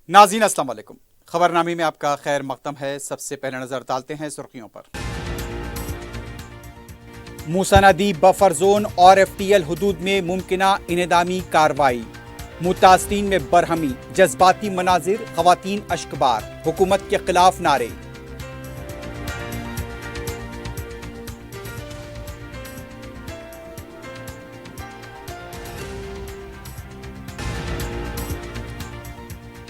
ناظرین السلام علیکم۔ خبرنامے میں آپ کا خیر مقدم ہے۔ سب سے پہلے نظر ڈالتے ہیں سرخیوں پر۔ موسیٰ ندی بفر زون اور ایف ٹی ایل حدود میں ممکنہ انہدامی کارروائی، متاثرین میں برہمی، جذباتی مناظر، خواتین اشکبار، حکومت کے خلاف نعرے۔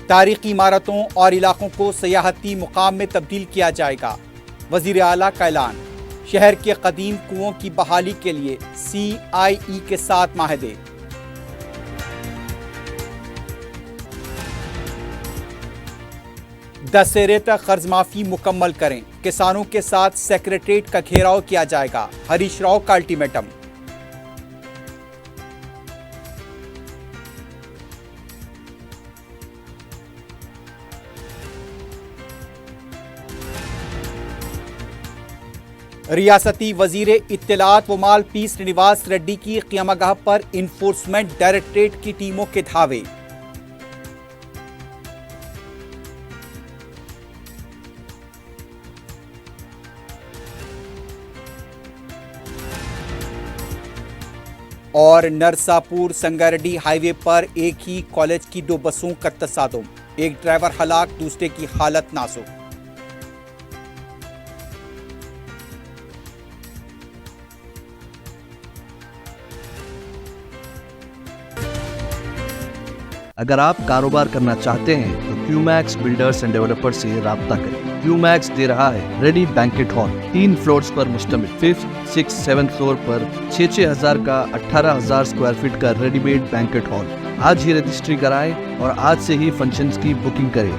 تاریخی عمارتوں اور علاقوں کو سیاحتی مقام میں تبدیل کیا جائے گا، وزیر اعلیٰ کا اعلان۔ شہر کے قدیم کنوؤں کی بحالی کے لیے سی آئی ای کے ساتھ معاہدے۔ دسہرے تک قرض معافی مکمل کریں، کسانوں کے ساتھ سیکریٹریٹ کا گھیراؤ کیا جائے گا، ہریش راؤ کا الٹیمیٹم۔ ریاستی وزیر اطلاعات و مال پی سرینیواس ریڈی کی قیامگاہ گاہ پر انفورسمنٹ ڈائریکٹریٹ کی ٹیموں کے دھاوے۔ اور نرساپور سنگاریڈی ہائی وے پر ایک ہی کالج کی دو بسوں کا تصادم، ایک ڈرائیور ہلاک، دوسرے کی حالت نازک۔ اگر آپ کاروبار کرنا چاہتے ہیں تو کیو میکس بلڈرز اینڈ ڈیولپر سے رابطہ کریں۔ کیو میکس دے رہا ہے ریڈی بینکٹ ہال، 3 فلورز پر مشتمل، 5th 6th 7th فلور پر 6,000 کا 18,000 اسکوائر فٹ کا ریڈی میڈ بینکٹ ہال۔ آج ہی رجسٹری کرائیں اور آج سے ہی فنکشنز کی بکنگ کریں،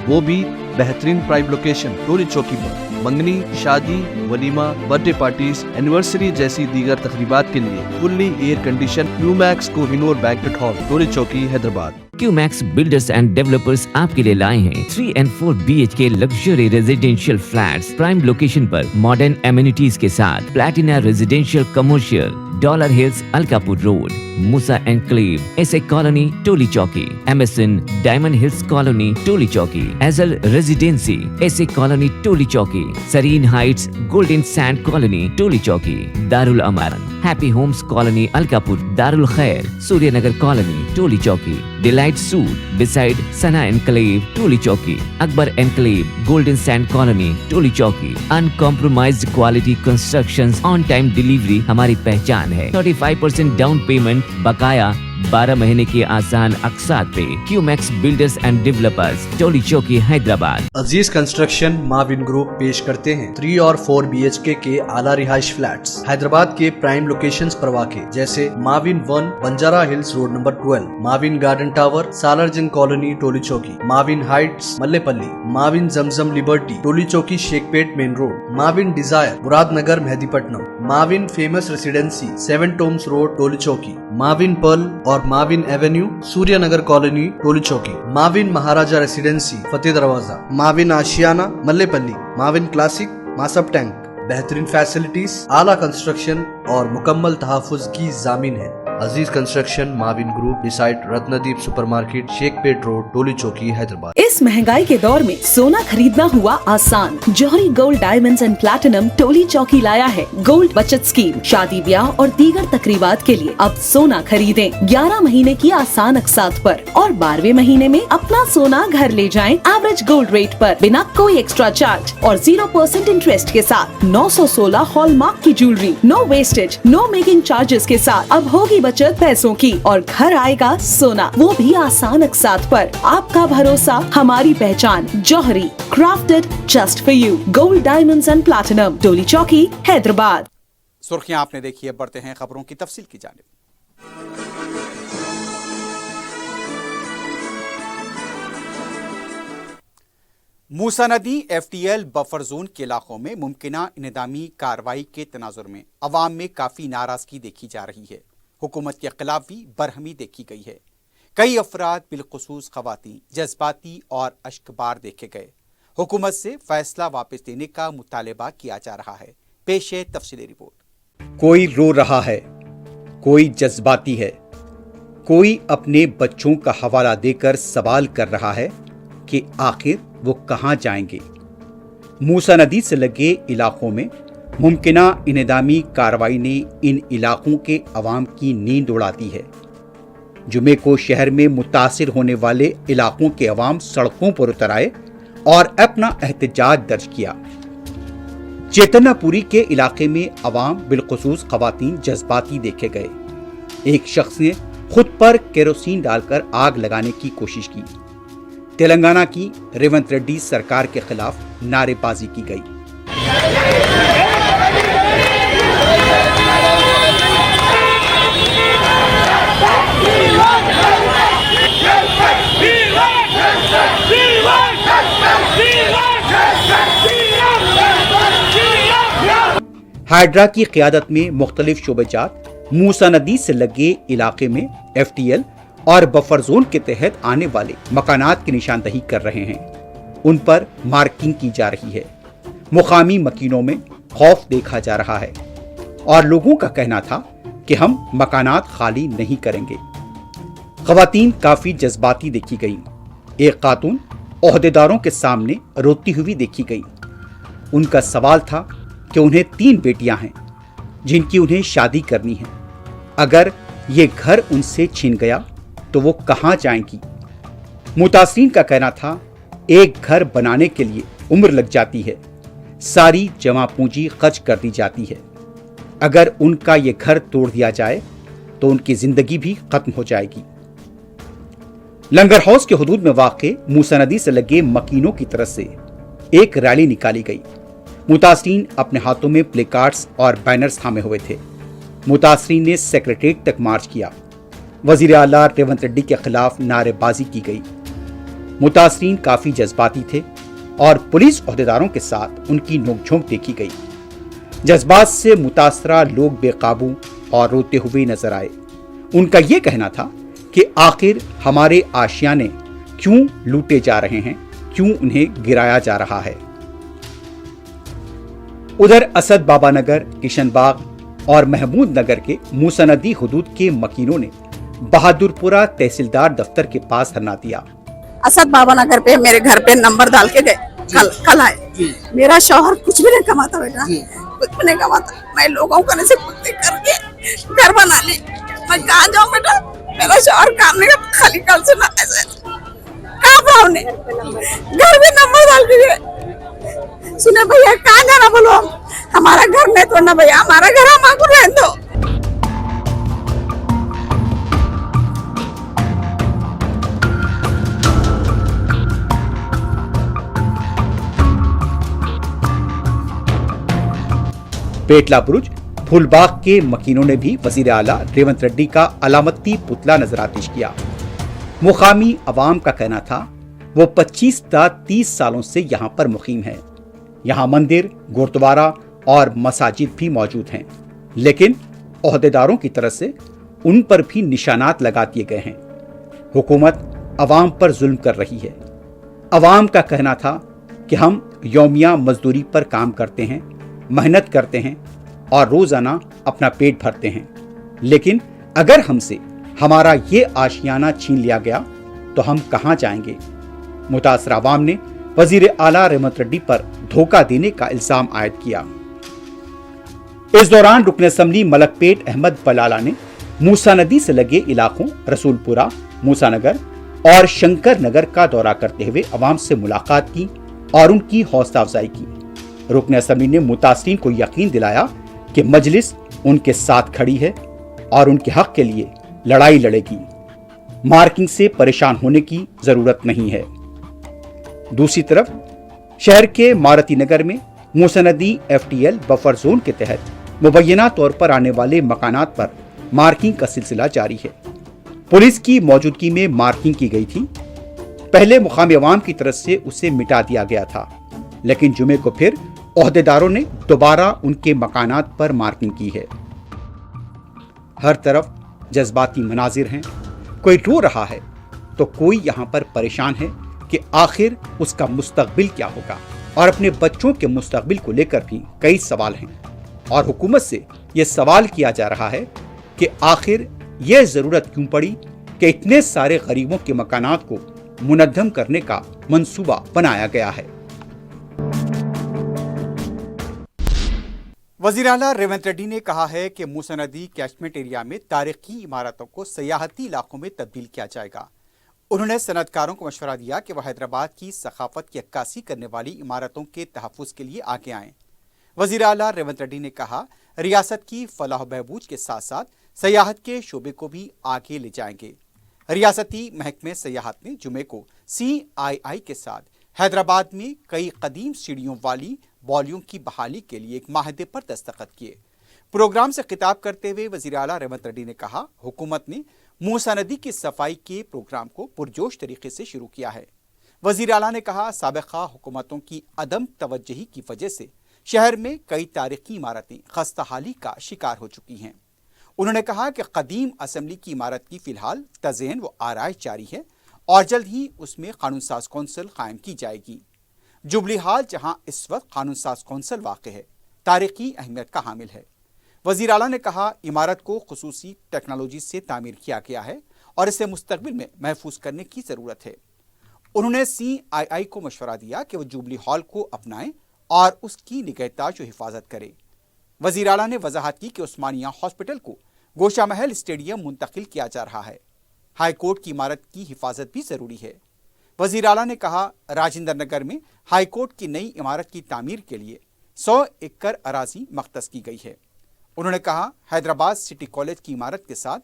وہ بھی بہترین پرائم لوکیشن ٹولی چوکی پر۔ منگنی، شادی، ولیمہ، برتھ ڈے پارٹیز، اینیورسری جیسی دیگر تقریبات کے لیے fully air condition Qmax Kohinoor banquet hall, Toli Chowki, Hyderabad. Qmax builders and developers آپ کے لیے لائے ہیں 3 and 4 BHK luxury residential flats prime location پر ماڈرن ایمینٹیز کے ساتھ۔ Platina residential commercial, dollar hills Alkapur road, Moosa enclave, S A colony Toli Chowki, MSN diamond hills colony Toli Chowki, ایزل residency S A colony Toli Chowki, serene heights golden sand colony Toli Chowki, Darulaman happy homes colony Alkapur, Darulkhair Surya Nagar colony Toli Chowki, delight suite beside Sana enclave Toli Chowki, Akbar enclave golden sand colony Toli Chowki. Uncompromised quality constructions, on time delivery ہماری پہچان ہے۔ 35% down payment, بقایا 12 مہینے کے آسان اقساط پہ۔ کیو Max builders and developers, ٹولی چوکی، حیدرآباد۔ عزیز construction ماون group پیش کرتے ہیں 3 اور 4 BHK کے اعلیٰ رہائش فلیٹس حیدرآباد کے پرائم لوکیشنز پر واقع، جیسے Maven 1 Banjara hills road number 12، Maven garden tower Salarjung colony Toli Chowki, ماون heights ملے پلی، ماون زمزم لبرٹی ٹولی چوکی شیخ پیٹ مین روڈ، ماون ڈیزائر مراد نگر مہدی پٹنم، ماون فیمس ریسیڈنسی 7 ٹومز روڈ ٹولی چوکی، ماون پرل اور ماون ایونیو سوریہ نگر کالونی ٹولی چوکی، ماون مہاراجہ ریسیڈنسی فتح دروازہ، ماون آشیانہ ملے پلی، ماون کلاسک ماسب ٹینک۔ بہترین فیسلٹیز، اعلیٰ کنسٹرکشن اور مکمل تحفظ کی ضامن ہے۔ عزیز construction ماون group decide رتندیپ super market شیخ پیٹ روڈ ٹولی چوکی، حیدرآباد۔ اس مہنگائی کے دور میں سونا خریدنا ہوا آسان۔ جوہری gold diamonds and platinum Toli Chowki لایا ہے گولڈ بچت اسکیم۔ شادی بیاہ اور دیگر تقریبات کے لیے اب سونا خریدیں 11 مہینے کی آسان اقساط پر، اور 12ویں مہینے میں اپنا سونا گھر لے جائیں ایوریج گولڈ ریٹ پر، بنا کوئی ایکسٹرا چارج اور 0% انٹرسٹ کے ساتھ۔ 916 ہال مارک کی جیولری، نو ویسٹیج، نو میکنگ چارجز کے ساتھ۔ اب ہوگی بچت پیسوں کی اور گھر آئے گا سونا، وہ بھی آسان اقساط پر۔ آپ کا بھروسہ، ہماری پہچان، جوہری، crafted just for you, gold diamonds and platinum, ٹولی چوکی، حیدرآباد۔ سرخیاں آپ نے دیکھی ہے، بڑھتے ہیں خبروں کی تفصیل کی جانب۔ موسیٰ ندی F T L buffer zone کے علاقوں میں ممکنہ انہدامی کارروائی کے تناظر میں عوام میں کافی ناراضگی دیکھی جا رہی ہے۔ حکومت کے خلاف بھی برہمی دیکھی گئی ہے۔ کئی افراد بالخصوص خواتین جذباتی اور اشکبار دیکھے گئے۔ حکومت سے فیصلہ واپس لینے کا مطالبہ کیا جا رہا ہے۔ پیش ہے تفصیلی رپورٹ۔ کوئی رو رہا ہے، کوئی جذباتی ہے، کوئی اپنے بچوں کا حوالہ دے کر سوال کر رہا ہے، कि आखिर वो कहां जाएंगे। मूसा नदी से लगे इलाकों में मुमकिना इंहदामी कार्रवाई ने इन इलाकों के अवाम की नींद उड़ा दी है। जुमे को शहर में मुतासिर होने वाले इलाकों के अवाम सड़कों पर उतर आए और अपना एहतजाज दर्ज किया। चेतनापुरी के इलाके में अवाम बिलखुसूस खवातीन जज्बाती देखे गए। एक शख्स ने खुद पर केरोसिन डालकर आग लगाने की कोशिश की। तेलंगाना की रेवंत रेड्डी सरकार के खिलाफ नारेबाजी की गई। हाइड्रा की क़ियादत में मुख्तलिफ शोबेजात मूसा नदी से लगे इलाके में FTL और बफर जोन के तहत आने वाले मकानात की निशानदही कर रहे हैं। उन पर मार्किंग की जा रही है। मुकामी मकीनों में खौफ देखा जा रहा है और लोगों का कहना था कि हम मकानात खाली नहीं करेंगे। खवातीन काफी जज्बाती देखी गई। एक खातून ओहदेदारों के सामने रोती हुई देखी गई। उनका सवाल था कि उन्हें 3 बेटियां हैं जिनकी उन्हें शादी करनी है। अगर ये घर उनसे छीन गया तो वो कहां जाएंगी। मुतासरीन का कहना था एक घर बनाने के लिए उम्र लग जाती है, सारी जमा पूंजी खर्च कर दी जाती है। अगर उनका ये घर तोड़ दिया जाए तो उनकी जिंदगी भी खत्म हो जाएगी। लंगर हाउस के हुदूद में वाक़े मूसा नदी से लगे मकीनों की तरफ से एक रैली निकाली गई। मुतासरीन अपने हाथों में प्ले कार्ड्स और बैनर्स थामे हुए थे। मुतासरीन ने सेक्रेटेरिएट तक मार्च किया। वजीर आला रेवंत रेड्डी के खिलाफ नारेबाजी की गई। मुतासरीन काफी जज्बाती थे और पुलिस ओहदेदारों के साथ उनकी नोकझोंक देखी गई। जज्बात से मुतासरा लोग बेकाबू और रोते हुए नजर आए। उनका यह कहना था कि आखिर हमारे आशियाने क्यों लूटे जा रहे हैं, क्यों उन्हें गिराया जा रहा है। उधर असद बाबा नगर, किशनबाग और महमूद नगर के मूसा नदी हुदूद के मकीनों ने बहादुरपुरा तहसीलदार दफ्तर के पास धरना दिया। असद बाबा नगर पे मेरे घर पे नंबर डाल के गए। कल आए। मेरा शौहर कुछ भी नहीं कमाता बेटा, कुछ भी नहीं कमाता। मैं लोगों को से कुत्ते करके घर बना ली। मैं कहाँ जाऊँ बेटा, मेरा शौहर काम नहीं करता, खाली कल से ना ऐसे कहाँ पाऊँ ने घर में नंबर डाल के गए। सुने भैया कहाँ जाना बोलो, हमारा घर नहीं तोड़ना भैया, हमारा घर हमको रहने दो। पेटला बुरुज फूलबाग के मकीनों ने भी वजीर आला रेवंत रेड्डी का अलामती पुतला नजर आतिश किया। मुकामी अवाम का कहना था वो 25 या 30 सालों से यहाँ पर मुकीम है। यहाँ मंदिर, गुरुद्वारा और मसाजिद भी मौजूद हैं, लेकिन ओहदेदारों की तरफ से उन पर भी निशानात लगा दिए गए हैं। हुकूमत अवाम पर जुल्म कर रही है। अवाम का कहना था कि हम यौमिया मजदूरी पर काम करते हैं, मेहनत करते हैं और रोजाना अपना पेट भरते हैं, लेकिन अगर हमसे हमारा ये आशियाना छीन लिया गया तो हम कहां जाएंगे। मुतासर अवाम ने वजीर आला रेवंत रेड्डी पर धोखा देने का इल्जाम आयद किया। इस दौरान रुकन असम्बली मलकपेट अहमद बलाला ने मूसा नदी से लगे इलाकों रसूलपुरा, मूसा नगर और शंकर नगर का दौरा करते हुए अवाम से मुलाकात की और उनकी हौसला अफजाई की। रुकन असम्बली ने मुतासरीन को यकीन दिलाया कि मजलिस उनके साथ खड़ी है और उनके हक के लिए लड़ाई लड़ेगी। मार्किंग से परेशान होने की जरूरत नहीं है। दूसरी तरफ शहर के मारुति नगर में मूसा नदी FTL बफर जोन के तहत मुबैना तौर पर आने वाले मकानात पर मार्किंग का सिलसिला जारी है। पुलिस की मौजूदगी में मार्किंग की गई थी। पहले मुकामी अवाम की तरफ से उसे मिटा दिया गया था, लेकिन जुमे को फिर ओहदेदारों ने दोबारा उनके मकानात पर मार्किंग की है। हर तरफ जज्बाती मनाजिर हैं। कोई रो रहा है तो कोई यहाँ पर परेशान है कि आखिर उसका मुस्तकबिल क्या होगा, और अपने बच्चों के मुस्तकबिल को लेकर भी कई सवाल हैं। और हुकूमत से यह सवाल किया जा रहा है कि आखिर यह जरूरत क्यों पड़ी कि इतने सारे गरीबों के मकानात को मुनद्दम करने का मंसूबा बनाया गया है। वज़ीर आला रेवंत रेड्डी ने कहा है कि मूसा नदी कैचमेंट एरिया में तारीखी इमारतों को सयाहती इलाकों में तब्दील किया जाएगा। उन्होंने सनतकारों को मशवरा दिया कि वह हैदराबाद की सखाफत की अक्कासी करने वाली इमारतों के तहफ़्फ़ुज़ के लिए आगे आएँ। वज़ीर आला रेवंत रेड्डी ने कहा, रियासत की फलाह बहबूद के साथ साथ सयाहत के शोबे को भी आगे ले जाएंगे। रियासती महकमे सयाहत ने जुमे को CII के साथ हैदराबाद में कई कदीम सीढ़ियों वाली बॉलियों की बहाली के लिए एक माहदे पर दस्तखत किए। प्रोग्राम से खिताब करते हुए वज़ीर आला रेवंत रेड्डी ने कहा, हुकूमत ने मूसा नदी की सफाई के प्रोग्राम को पुरजोश तरीके से शुरू किया है। वज़ीर आला ने कहा, साबिक़ा हुकूमतों की अदम तवज्जुही की वजह से शहर में कई तारीखी इमारतें खस्ताहाली का शिकार हो चुकी हैं। उन्होंने कहा कि कदीम असेंबली की इमारत की फ़िलहाल तज़यीन व आराइश जारी है और जल्द ही उसमें कानून साज कौंसिल कायम की जाएगी। जुबली हाल, जहां इस वक्त कानून साज कौंसिल वाक़ है, तारीखी अहमियत का हामिल है। वज़ीर आला ने कहा, इमारत को खुसूसी टेक्नोलॉजी से तामीर किया गया है और इसे मुस्तक़बिल में महफूज करने की ज़रूरत है। उन्होंने CII को मशवरा दिया कि वो जुबली हॉल को अपनाएं और उसकी निगहदाश्त व हिफाजत करे। वज़ीर आला ने वजाहत की कि उस्मानिया हॉस्पिटल को गोशा महल स्टेडियम मुंतकिल किया जा रहा है। हाई कोर्ट की इमारत की हिफाजत भी ज़रूरी है। वज़ीर आला ने कहा, राजेंद्र नगर में हाई कोर्ट की नई इमारत की तामीर के लिए 100 एकड़ अराजी मख्तस की गई है। उन्होंने कहा, हैदराबाद सिटी कॉलेज की इमारत के साथ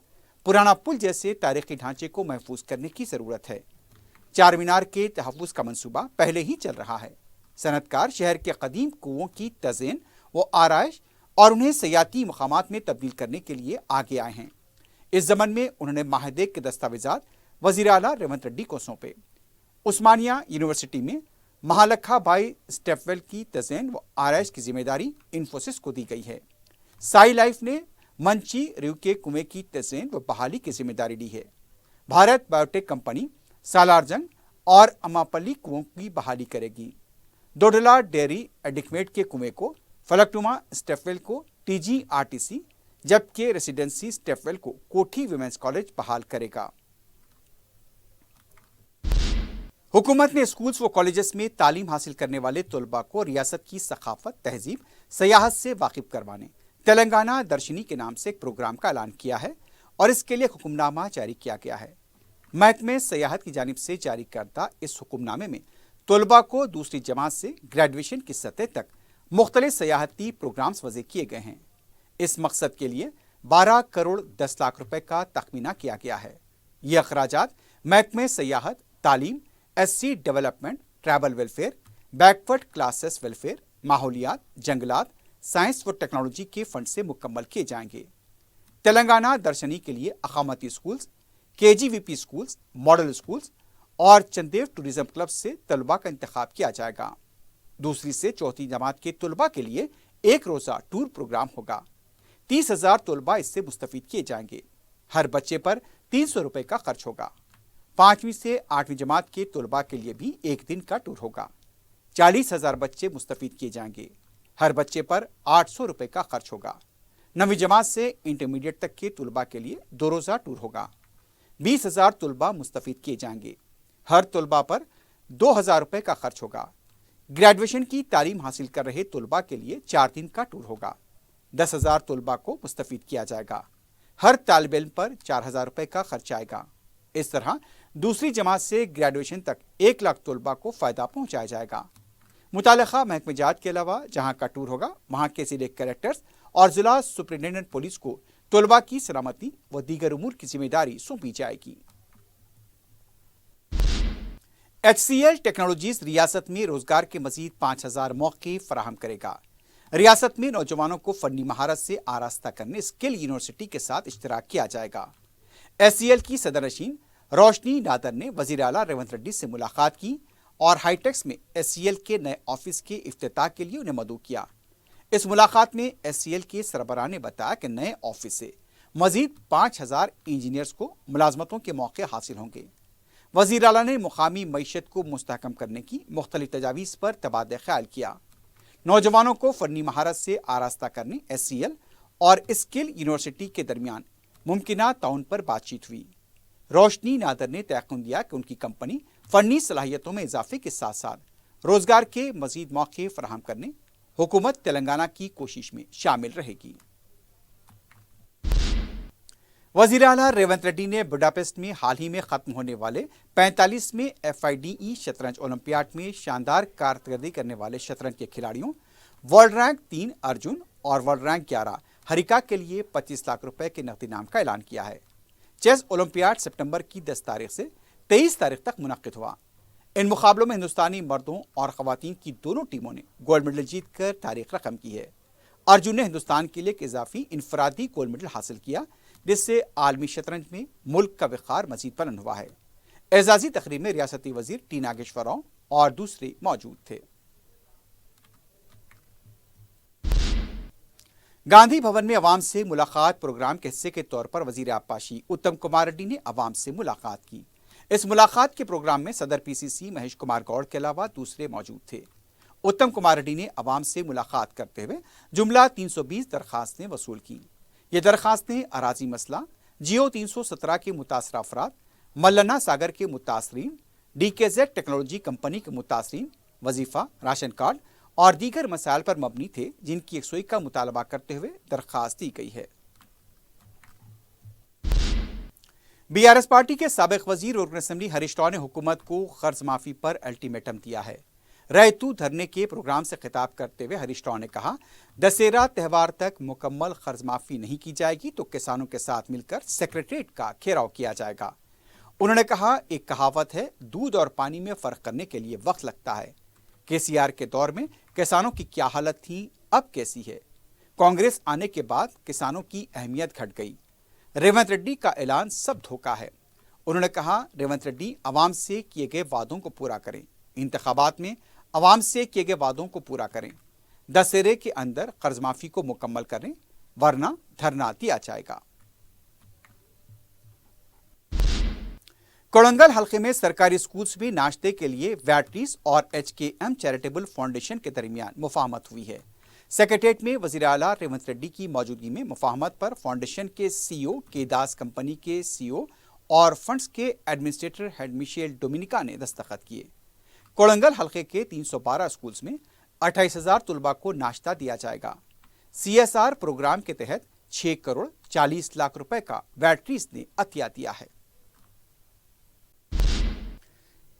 पुराना पुल जैसे तारीखी ढांचे को महफूज करने की ज़रूरत है। चार मीनार के तहफ़्फ़ुज़ का मंसूबा पहले ही चल रहा है। सनतकार शहर के कदीम कुओं की तज़यीन व आराइश और उन्हें सयाती मकामात में तब्दील करने के लिए आगे आए हैं। इस ज़मन में उन्होंने माहदे के दस्तावेज़ात वज़ीर आला रेवंत रेड्डी को सौंपे। उस्मानिया यूनिवर्सिटी में महालखा भाई स्टेपवेल की तज़यीन व आराइश की जिम्मेदारी इन्फोसिस को दी गई है। साई लाइफ ने मंची रिव के कुएं की तज़यीन व बहाली की जिम्मेदारी ली है। भारत बायोटेक कंपनी सालारजंग और अमापल्ली कुओं की बहाली करेगी। डोडला डेयरी एडिकमेट के कुएं को, फलकनुमा स्टेपवेल को TGRTC, जबकि रेसिडेंसी स्टेपवेल को कोठी विमेंस कॉलेज बहाल करेगा। हुकूमत ने स्कूल्स व कॉलेजेस में तालीम हासिल करने वाले तलबा को रियासत की सखाफत, तहजीब, सयाहत से वाकिफ करवाने तेलंगाना दर्शनी के नाम से एक प्रोग्राम का ऐलान किया है और इसके लिए हुक्मनामा जारी किया गया है। महकमे सयाहत की जानिब से जारी करदा इस हुक्मनामे में तलबा को दूसरी जमात से ग्रेजुएशन की सतह तक मुख्तलिफ सयाहती प्रोग्राम्स वज़े किए गए हैं। इस मकसद के लिए 12 करोड़ 10 लाख रुपए का तखमीना किया गया है। ये अखराजात महकमे सयाहत, तालीम, SC development, tribal welfare, backward classes welfare, माहौलियात, जंगलात, साइंस व टेक्नोलॉजी के फंड से मुकम्मल किए जाएंगे। तेलंगाना दर्शनी के लिए अकामती schools, KGVP schools, model schools और चंदेव टूरिज्म क्लब से तलबा का इंतखाब किया जाएगा। दूसरी से चौथी जमात के तलबा के लिए एक रोज़ा टूर प्रोग्राम होगा। 30,000 तलबा इससे मुस्तफीद किए जाएंगे। हर बच्चे पर 300 रुपये का खर्च होगा। 5वीं से 8वीं जमात के तलबा के लिए भी एक दिन का टूर होगा। 40,000 बच्चे मुस्तफीद किए जाएंगे। हर बच्चे पर 800 रुपये का खर्च होगा। 9वीं जमात से इंटरमीडिएट तक के तलबा के लिए 2 रोज़ा टूर होगा। 20,000 तलबा मुस्तफीद किए जाएंगे। हर तलबा पर 2,000 रुपये का खर्च होगा। ग्रेजुएशन की तालीम हासिल कर रहे तलबा के लिए 4 दिन का टूर होगा। 10,000 तलबा को मुस्तफीद किया जाएगा। हर तालिब इल्म पर 4,000 रुपये का खर्च आएगा। इस तरह दूसरी जमात से ग्रेजुएशन तक 1 लाख तलबा को फ़ायदा पहुँचाया जाएगा। मुतालिका महकमे जात के अलावा जहाँ का टूर होगा वहाँ के ज़िले कलेक्टर्स और ज़िला सुपरिटेंडेंट पुलिस को तलबा की सलामती व दीगर उमूर की जिम्मेदारी सौंपी जाएगी। HCL टेक्नोलॉजीज रियासत में रोजगार के मजीद 5,000 मौके फराहम करेगा। रियासत में नौजवानों को फनी महारत से आरास्ता करने स्किल यूनिवर्सिटी के साथ इश्तराक किया जाएगा। HCL की सदरनशीन रोशनी नादर ने वज़ीर आला रेवंत रेड्डी से मुलाकात की और हाईटेक्स में HCL के नए ऑफिस के इफ्तिताह के लिए उन्हें मदऊ किया। इस मुलाकात में HCL के सरबराह ने बताया कि नए ऑफिस से मजीद 5,000 इंजीनियर्स को मुलाजमतों के मौके हासिल होंगे। वज़ीर आला ने मुकामी मईशत को मुस्तहकम करने की मुख्तलिफ तजावीज़ पर तबादला ख्याल किया। नौजवानों को फनी महारत से आरास्ता करने HCL और स्किल यूनिवर्सिटी के दरमियान मुमकिना ताउन पर बातचीत हुई। रोशनी नादर ने तयक़ुन दिया कि उनकी कंपनी फनी सलाहियतों में इजाफे के साथ साथ रोजगार के मजीद मौके फराहम करने हुकूमत तेलंगाना की कोशिश में शामिल रहेगी। वज़ीर आला रेवंत रेड्डी ने बुडापेस्ट में हाल ही में खत्म होने वाले 45वें FIDE शतरंज ओलंपियाड में शानदार कारकर्दगी करने वाले शतरंज के खिलाड़ियों वर्ल्ड रैंक 3 अर्जुन और वर्ल्ड रैंक 11 हरिका के लिए 25 लाख रुपए के नकदी इनाम का ऐलान किया है। चेस ओलंपियाड सितंबर की 10 तारीख से 23 तारीख तक मुनक्किद हुआ। इन मुकाबलों में हिंदुस्तानी मर्दों और खवातीन की दोनों टीमों ने गोल्ड मेडल जीतकर तारीख रकम की है। अर्जुन ने हिंदुस्तान के लिए एक इजाफी इनफरादी गोल्ड मेडल हासिल किया, जिससे आलमी शतरंज में मुल्क का वक़ार मजीद बुलंद हुआ है। एजाजी तकरीब में रियासती वजीर टी नागेश्वर राव और दूसरे मौजूद थे। गांधी भवन में अवाम से मुलाकात प्रोग्राम के हिस्से के तौर पर वजीर आबपाशी उत्तम कुमार रेड्डी ने अवाम से मुलाकात की। इस मुलाकात के प्रोग्राम में सदर PCC महेश कुमार गौड़ के अलावा दूसरे मौजूद थे। उत्तम कुमार रेड्डी ने अवाम से मुलाकात करते हुए जुमला 320 दरखास्तें वसूल की। ये दरखास्तें अराजी मसला, जियो 317 के मुतासरा अफराद, मल्लना सागर के मुतासरीन, DKZ टेक्नोलॉजी कंपनी के मुतासरीन, वजीफा, राशन कार्ड और दीगर मसाइल पर मबनी थे, जिनकी यकसुई का मुतालबा करते हुए दरखास्त दी गई है। BRS पार्टी के साबिक वजीर रुकन असेंबली हरीश राव ने हुकूमत को कर्ज माफी पर अल्टीमेटम दिया है। रैतू धरने के प्रोग्राम से खिताब करते हुए हरीश राव ने कहा, दशहरा त्यौहार तक मुकम्मल कर्ज माफी नहीं की जाएगी तो किसानों के साथ मिलकर सेक्रेटरीट का घेराव किया जाएगा। उन्होंने कहा, एक कहावत है, दूध और पानी में फर्क करने के लिए वक्त लगता है। KCR के दौर में किसानों की क्या हालत थी, अब कैसी है। कांग्रेस आने के बाद किसानों की अहमियत घट गई। रेवंत रेड्डी का ऐलान सब धोखा है। उन्होंने कहा, रेवंत रेड्डी अवाम से किए गए वादों को पूरा करें, इंतखाबात में अवाम से किए गए वादों को पूरा करें, दशहरे के अंदर कर्ज माफी को मुकम्मल करें, वरना धरना दिया जाएगा। कोड़ंगल हल्के में सरकारी स्कूल्स में नाश्ते के लिए वैटरीज और HKM चैरिटेबल फाउंडेशन के दरमियान मुफाहमत हुई है। सेक्रेटेरिएट में वज़ीर आला रेवंत रेड्डी की मौजूदगी में मुफाहमत पर फाउंडेशन के CEO के दास कंपनी के CEO और फंड्स के एडमिनिस्ट्रेटर हेड मिशेल डोमिनिका ने दस्तखत किए। कोड़ंगल हल्के के 312 स्कूल्स में 28,000 तुलबा को नाश्ता दिया जाएगा। CSR प्रोग्राम के तहत 6 करोड़ 40 लाख रुपए का वैटरीज ने अतिया दिया है।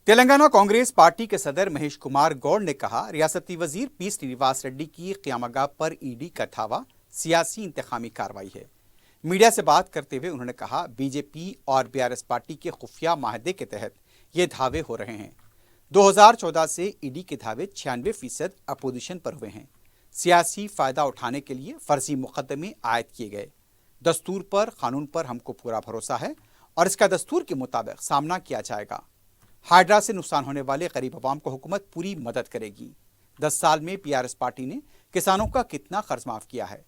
तेलंगाना कांग्रेस पार्टी के सदर महेश कुमार गौड़ ने कहा, रियासती वजीर P श्रीनिवास रेड्डी की क़यामगाह पर ED का धावा सियासी इंतखामी कार्रवाई है। मीडिया से बात करते हुए उन्होंने कहा, BJP और BRS पार्टी के खुफिया माहदे के तहत ये धावे हो रहे हैं। 2014 से ED के धावे 96% अपोजिशन पर हुए हैं। सियासी फायदा उठाने के लिए फर्जी मुकदमे आयद किए गए। दस्तूर पर, कानून पर हमको पूरा भरोसा है और इसका दस्तूर के मुताबिक सामना किया जाएगा। हाइड्रा से नुकसान होने वाले गरीब अवाम को हुकूमत पूरी मदद करेगी। 10 साल में BRS पार्टी ने किसानों का कितना कर्ज माफ किया है,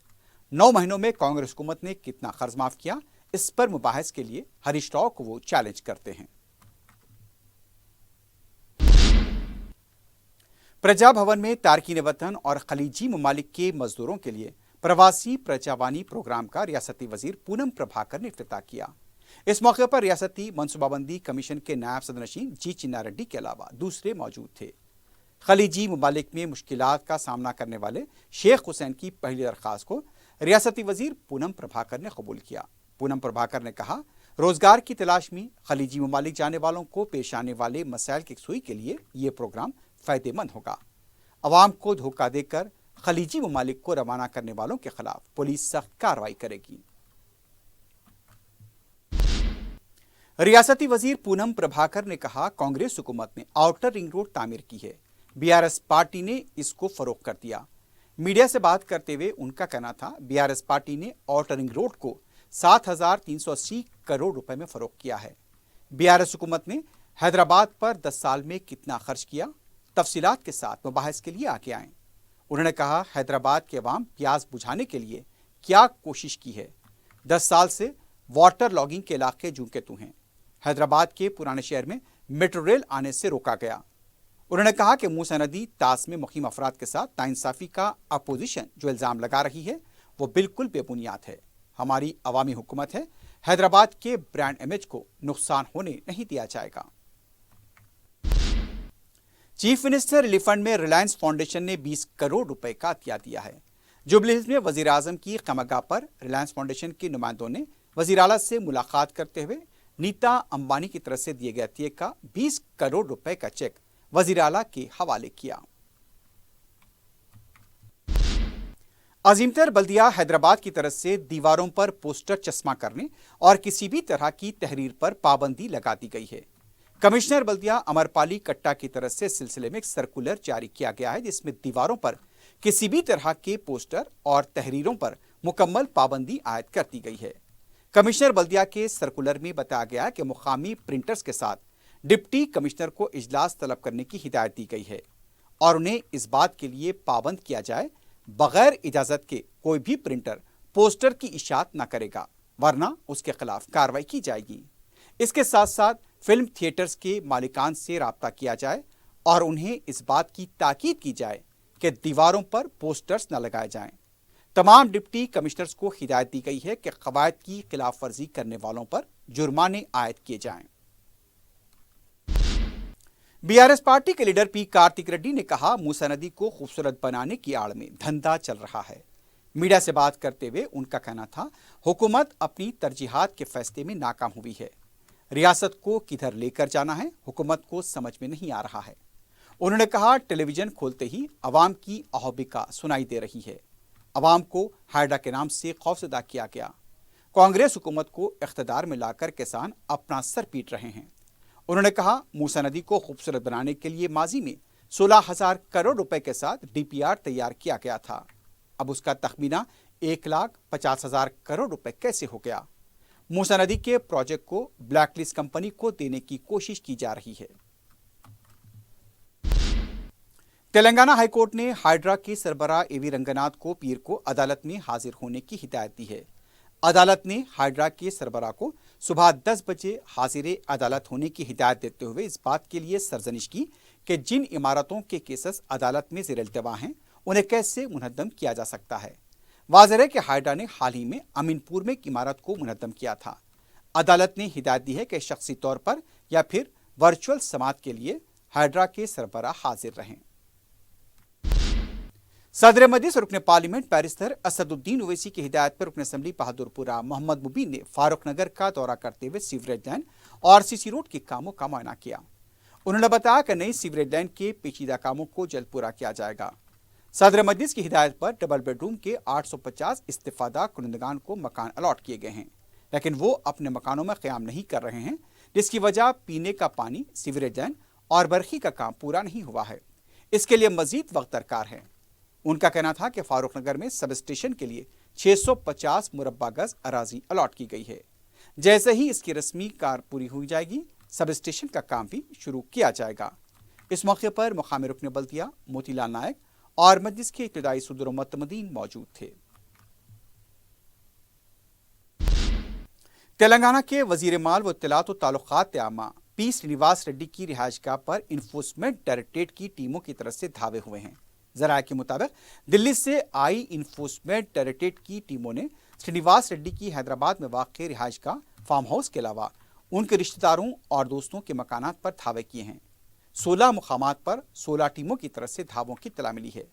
9 महीनों में कांग्रेस हुकूमत ने कितना कर्ज माफ किया, इस पर मुबाहिस के लिए हरीश राव को वो चैलेंज करते हैं। प्रजा भवन में तारकीन वतन और खलीजी ममालिक के मजदूरों के लिए प्रवासी प्रजावानी प्रोग्राम का रियासती वजीर पूनम प्रभाकर ने इफ्तिताह किया। इस मौके पर रियासती मनसूबाबंदी कमीशन के नायब सदरनशीन जी चिन्ना रेड्डी के अलावा दूसरे मौजूद थे। खलीजी ममालिक में मुश्किलात का सामना करने वाले शेख हुसैन की पहली दरख्वास्त को रियासती वजीर पूनम प्रभाकर ने कबूल किया। पूनम प्रभाकर ने कहा, रोजगार की तलाश में खलीजी ममालिक जाने वालों को पेश आने वाले मसाइल की यकसुई के लिए ये प्रोग्राम फायदेमंद होगा। अवाम को धोखा देकर खलीजी ममालिक को रवाना करने वालों के खिलाफ पुलिस सख्त कार्रवाई करेगी। रियासती वजीर पूनम प्रभाकर ने कहा, कांग्रेस हुकूमत ने आउटर रिंग रोड तामीर की है, BRS पार्टी ने इसको फरोख्त कर दिया। मीडिया से बात करते हुए उनका कहना था, BRS पार्टी ने आउटर रिंग रोड को 7,380 करोड़ रुपए में फरोख्त किया है। BRS हुकूमत ने हैदराबाद पर 10 साल में कितना खर्च किया, तफसीलात के साथ मुबाहिस के लिए आगे आएं। उन्होंने कहा, हैदराबाद के अवाम प्यास बुझाने के लिए क्या कोशिश की है। 10 साल से वाटर लॉगिंग के इलाके जूं तू हैं। हैदराबाद के पुराने शहर में मेट्रो रेल आने से रोका गया। उन्होंने कहा कि मूसा नदी तास में मुकीम अफराद के साथ नाइंसाफी का अपोजिशन जो इल्ज़ाम लगा रही है वो बिल्कुल बेबुनियाद है। हमारी अवामी हुकूमत है, हैदराबाद के ब्रांड इमेज को नुकसान होने नहीं दिया जाएगा। चीफ मिनिस्टर रिलीफ फंड में रिलायंस फाउंडेशन ने 20 करोड़ रुपए का अतिया दिया है। जुबली हिल्स में वजीर आजम की खमगाह पर रिलायंस फाउंडेशन के नुमाइंदों ने वजीर आला से मुलाकात करते हुए नीता अंबानी की तरफ से दिए गए अतिये का 20 करोड़ रुपए का चेक वजीर आला के हवाले किया। अजीमतर बल्दिया हैदराबाद की तरफ से दीवारों पर पोस्टर चश्मा करने और किसी भी तरह की तहरीर पर पाबंदी लगा दी गई है। कमिश्नर बल्दिया अमरपाली कट्टा की तरफ से इस सिलसिले में एक सर्कुलर जारी किया गया है, जिसमें दीवारों पर किसी भी तरह के पोस्टर और तहरीरों पर मुकम्मल पाबंदी आयद कर दी गई है। कमिश्नर बल्दिया के सर्कुलर में बताया गया कि मुकामी प्रिंटर्स के साथ डिप्टी कमिश्नर को इजलास तलब करने की हिदायत दी गई है और उन्हें इस बात के लिए पाबंद किया जाए बगैर इजाजत के कोई भी प्रिंटर पोस्टर की इशाअत न करेगा, वरना उसके खिलाफ कार्रवाई की जाएगी। इसके साथ साथ फिल्म थिएटर्स के मालिकान से राब्ता किया जाए और उन्हें इस बात की ताकीद की जाए कि दीवारों पर पोस्टर्स न लगाए जाएं। तमाम डिप्टी कमिश्नर्स को हिदायत दी गई है कि कवायद की खिलाफ वर्जी करने वालों पर जुर्माने आयद किए जाएं। बीआरएस पार्टी के लीडर पी कार्तिक रेड्डी ने कहा, मूसा नदी को खूबसूरत बनाने की आड़ में धंधा चल रहा है। मीडिया से बात करते हुए उनका कहना था, हुकूमत अपनी तरजीहात के फैसले में नाकाम हुई है। रियासत को किधर लेकर जाना है हुकूमत को समझ में नहीं आ रहा है। उन्होंने कहा, टेलीविजन खोलते ही अवाम की अहोबिका सुनाई दे रही है। अवाम को हायडा के नाम से खौफजदा किया गया। कांग्रेस हुकूमत को इख्तिदार में लाकर किसान अपना सर पीट रहे हैं। उन्होंने कहा, मूसा नदी को खूबसूरत बनाने के लिए माजी में 16,000 करोड़ रुपए के साथ डीपीआर तैयार किया गया था। अब उसका तखमीना 1,50,000 करोड़ रुपए कैसे हो गया? मूसा नदी के प्रोजेक्ट को ब्लैकलिस्ट कंपनी को देने की कोशिश की जा रही है। तेलंगाना हाईकोर्ट ने हाइड्रा के सरबराह एवी रंगनाथ को पीर को अदालत में हाजिर होने की हिदायत दी है। अदालत ने हाइड्रा के सरबराह को सुबह 10 बजे हाजिर अदालत होने की हिदायत देते हुए इस बात के लिए सरजनिश की कि जिन इमारतों के केसेस अदालत में ज़ेर इल्तवा हैं उन्हें कैसे मुनद्दम किया जा सकता है। वाज़ेह है कि हाइड्रा ने हाल ही में अमीनपुर में एक इमारत को मुनद्दम किया था। अदालत ने हिदायत दी है कि शख्सी तौर पर या फिर वर्चुअल समात के लिए हाइड्रा के सरबराह हाजिर रहें। सदर मजलिस और रुकन पार्लियामेंट बैरिस्टर असदुद्दीन ओवैसी की हिदायत पर रुकन असम्बली बहादुरपुरा मोहम्मद मुबीन ने फारूक नगर का दौरा करते हुए सीवरेज लाइन और सीसी रोड के कामों का मुआयना किया। उन्होंने बताया कि नई सीवरेज लाइन के पेचीदा कामों को जल्द पूरा किया जाएगा। सदर मजलिस की हिदायत पर डबल बेडरूम के 850 इस्तिफादा कुनंदगान को मकान अलॉट किए गए हैं, लेकिन वो अपने मकानों में क़याम नहीं कर रहे हैं, जिसकी वजह पीने का पानी, सीवरेज लाइन और बरखी का काम पूरा नहीं हुआ है। इसके लिए मजीद वक्त दरकार है। उनका कहना था कि फारूक नगर में सब स्टेशन के लिए 650 मुरब्बा गज अराजी अलॉट की गई है। जैसे ही इसकी रस्मी कार पूरी हो जाएगी, सब स्टेशन का काम भी शुरू किया जाएगा। इस मौके पर मुकामी रुकन बल्दिया मोतीलाल नायक और मजलिस के इब्तिदाई सदर मुतमदीन मौजूद थे। तेलंगाना के वजीर माल व इत्तलात व ताल्लुकात आमा पी श्रीनिवास रेड्डी की रिहाइशगाह पर इन्फोर्समेंट डायरेक्टरेट की टीमों की तरफ से धावे हुए हैं। जराये के मुताबिक दिल्ली से आई इन्फोर्समेंट डायरेक्टरेट की टीमों ने श्रीनिवास रेड्डी की हैदराबाद में वाक़ रिहाइशगाह, फार्म हाउस के अलावा उनके रिश्तेदारों और दोस्तों के मकानात पर धावे किए हैं। 16 मुकामात पर 16 टीमों की तरफ से धावों की इत्तला मिली है।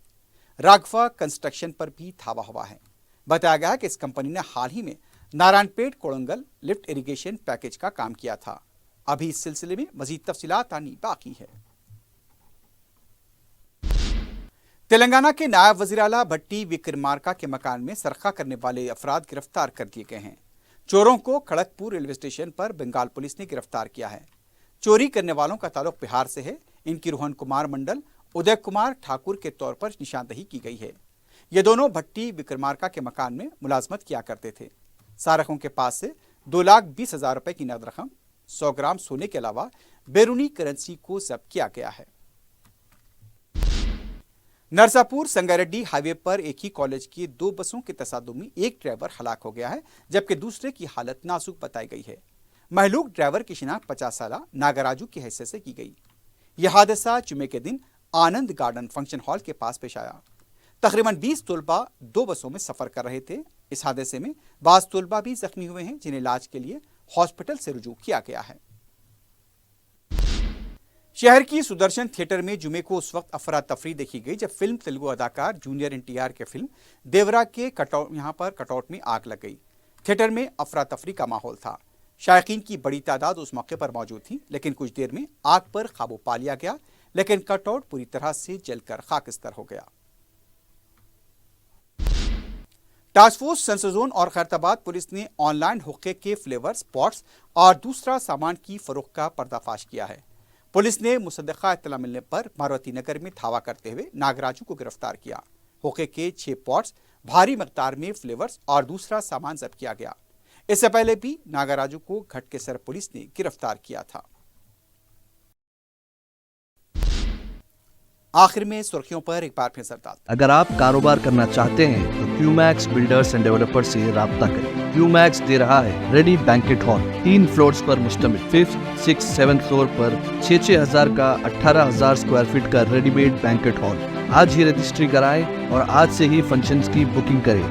राघवा कंस्ट्रक्शन पर भी धावा हुआ है। बताया गया कि इस कंपनी ने हाल ही में Narayanpet Kodangal lift irrigation package का काम किया था। अभी इस सिलसिले में मजीद तफसीलात आनी बाकी है। तेलंगाना के नायब वज़ीर आला भट्टी विक्रमार्का के मकान में सरखा करने वाले अफराद गिरफ्तार कर दिए गए हैं। चोरों को खड़गपुर रेलवे स्टेशन पर बंगाल पुलिस ने गिरफ्तार किया है। चोरी करने वालों का ताल्लुक बिहार से है। इनकी रोहन कुमार मंडल, उदय कुमार ठाकुर के तौर पर निशानदही की गई है। ये दोनों भट्टी विक्रमार्का के मकान में मुलाजमत किया करते थे। सारखों के पास से 2,20,000 रुपए की नकद रकम, 100 ग्राम सोने के अलावा बैरूनी करेंसी को जब्त किया गया है। नरसापुर संगारेड्डी हाईवे पर एक ही कॉलेज की 2 बसों के तसादुम में एक ड्राइवर हलाक हो गया है, जबकि दूसरे की हालत नाजुक बताई गई है। महलूक ड्राइवर की शिनाख्त 50 साला नागराजू की हैसियत से की गई। यह हादसा जुमे के दिन आनंद गार्डन फंक्शन हॉल के पास पेश आया। तकरीबन 20 तलबा 2 बसों में सफर कर रहे थे। इस हादसे में बाज़ तुलबा भी जख्मी हुए हैं, जिन्हें इलाज के लिए हॉस्पिटल से रुजू किया गया है। शहर की सुदर्शन थिएटर में जुमे को उस वक्त अफरा तफरी देखी गई जब फिल्म तेलुगु अदाकार जूनियर NTR के फिल्म देवरा के कटआउट में आग लग गई। थिएटर में अफरा तफरी का माहौल था। शायकीन की बड़ी तादाद उस मौके पर मौजूद थी, लेकिन कुछ देर में आग पर काबू पा लिया गया, लेकिन कटआउट पूरी तरह से जलकर खाकिस्तर हो गया। टास्क फोर्स सेंसर जोन और खैरताबाद पुलिस ने ऑनलाइन हुक्के के फ्लेवर्स, पॉट्स और दूसरा सामान की फरोख्त का पर्दाफाश किया है। पुलिस ने मुसद्दक़ा इत्तला मिलने पर मारवती नगर में धावा करते हुए नागराजू को गिरफ्तार किया। हुक्के के 6 पॉट्स, भारी मकदार में फ्लेवर्स और दूसरा सामान जब्त किया गया। इससे पहले भी नागराजू को घटकेसर पुलिस ने गिरफ्तार किया था। आखिर में सुर्खियों पर एक बार फिर नजर। अगर आप कारोबार करना चाहते हैं तो क्यूमैक्स बिल्डर्स एंड डेवलपर्स से राब्ता करें। क्यूमैक्स दे रहा है रेडी बैंकेट हॉल, 3 फ्लोर्स पर मुश्तमिल। 5th, 6th, 7th फ्लोर पर 6,000 का 18,000 स्क्वायर फीट का रेडीमेड बैंकेट हॉल। आज ही रजिस्ट्री कराएं और आज से ही फंक्शंस की बुकिंग करें,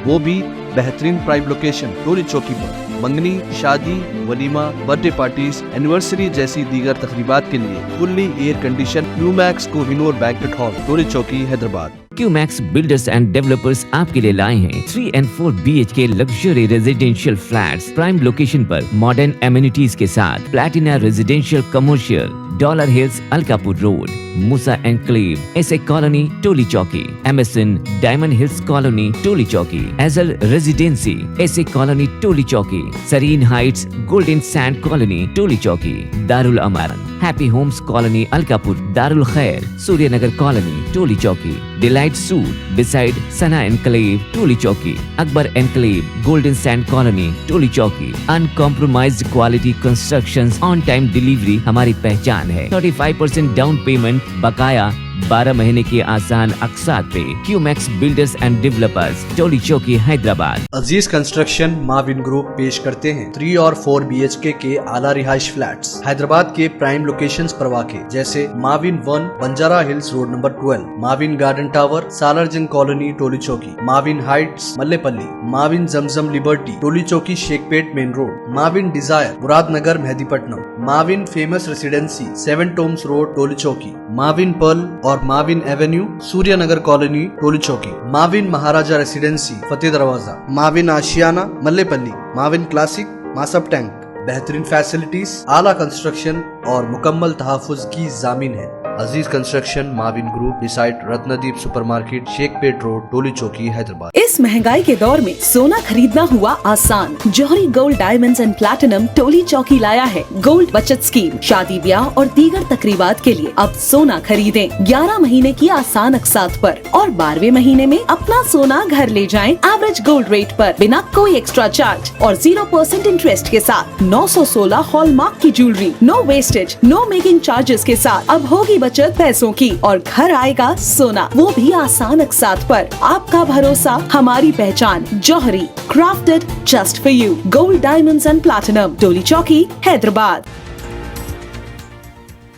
वो भी बेहतरीन प्राइम लोकेशन टोली चौकी पर। मंगनी, शादी, वलीमा, बर्थडे पार्टीज, एनिवर्सरी जैसी दीगर तकरीबात के लिए fully air condition Qmax Kohinoor banquet hall, Toli Chowki, Hyderabad. Qmax builders and developers आपके लिए लाए हैं 3 and 4 BHK luxury residential flats prime location पर मॉडर्न एमिनिटीज के साथ। Platina residential commercial, dollar hills, Alkapur road, Moosa enclave, S A colony, Toli Chowki, MSN diamond hills colony, Toli Chowki, एजल residency, S A colony, Toli Chowki, serene heights, golden sand colony, Toli Chowki, Darul Amaran, happy homes colony, Alkapur, Darul Khair, Suryanagar colony, Toli Chowki, delight suite beside Sana enclave, Toli Chowki, Akbar enclave, golden sand colony, Toli Chowki. Uncompromised quality constructions, on time delivery हमारी पहचान है। 35% down payment, बकाया 12 महीने के आसान अक़सात पे। QMax builders and developers, Toli Chowki, Hyderabad. Aziz construction Maven group पेश करते हैं 3 और 4 BHK के आला रिहाइश फ्लैट्स हैदराबाद के प्राइम लोकेशंस पर वाक़े, जैसे Maven 1 Banjara hills road number 12, Maven garden tower, Salarjung colony, Toli Chowki, Maven heights, Mallepally, Maven Zamzam liberty, Toli Chowki, Shaikpet main road, Maven desire, Muradnagar, Mehdipatnam, Maven famous residency, 7 tombs road, Toli Chowki, Maven pearl और Maven avenue, Suryanagar colony, Toli Chowki, Maven Maharaja residency, Fateh Darwaza, Maven Ashiana, Mallepally, Maven classic, Masab tank. बेहतरीन facilities, आला construction और मुकम्मल तहफ़्फ़ुज़ की ज़ामीन है। Aziz construction Maven group beside Ratnadeep supermarket, Shaikpet road, Toli Chowki, Hyderabad. इस महंगाई के दौर में सोना खरीदना हुआ आसान। जौहरी gold diamonds and platinum Toli चौकी लाया है गोल्ड बचत स्कीम। शादी ब्याह और दीगर तकरीबात के लिए अब सोना खरीदें 11 महीने की आसान अक़सात पर और 12वें महीने में अपना सोना घर ले जाएं एवरेज गोल्ड रेट पर, बिना कोई एक्स्ट्रा चार्ज और 0% इंटरेस्ट के साथ। 916 हॉलमार्क की jewellery, no wastage, no making charges के साथ। अब होगी बचत पैसों की और घर आएगा सोना, वो भी आसान अक़सात पर। आपका भरोसा, हमारी पहचान। Jauhari, crafted just for you. Gold diamonds and platinum, Toli Chowki, Hyderabad.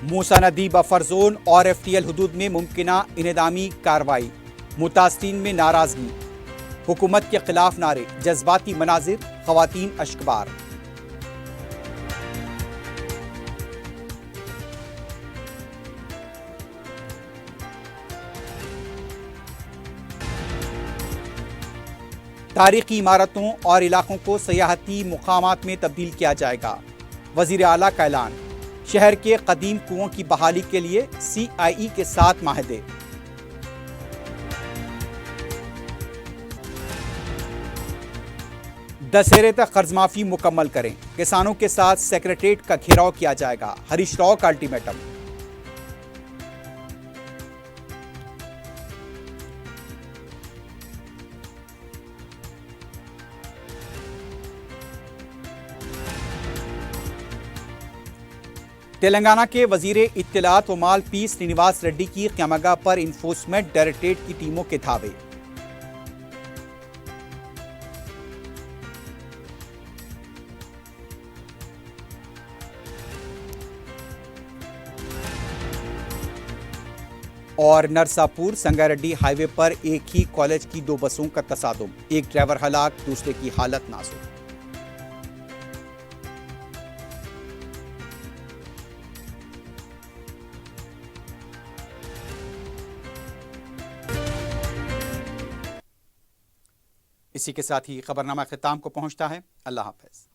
Moosa नदी बफर जोन और FTL हुदूद में मुमकिना इनेदामी कार्रवाई, मुतासरीन में नाराजगी, हुकूमत के खिलाफ नारे, जज्बाती मनाजिर, खवातीन अश्कबार। तारीखी इमारतों और इलाकों को सयाहती मुकामात में तब्दील किया जाएगा, वज़ीर आला का ऐलान। शहर के कदीम कुओं की बहाली के लिए CIE के साथ माहदे। दशहरे तक कर्ज माफी मुकम्मल करें, किसानों के साथ सेक्रेटेरिएट का घेराव किया जाएगा, हरीश राव का अल्टीमेटम। तेलंगाना के वजीर इत्तलात व माल P श्रीनिवास रेड्डी की क़यामगाह पर इन्फोर्समेंट डायरेक्टरेट की टीमों के धावे। اور نرساپور سنگاریڈی ہائی وے پر ایک ہی کالج کی 2 بسوں کا تصادم، ایک ڈرائیور ہلاک، دوسرے کی حالت نازک۔ اسی کے ساتھ ہی خبرنامہ اختتام کو پہنچتا ہے۔ اللہ حافظ۔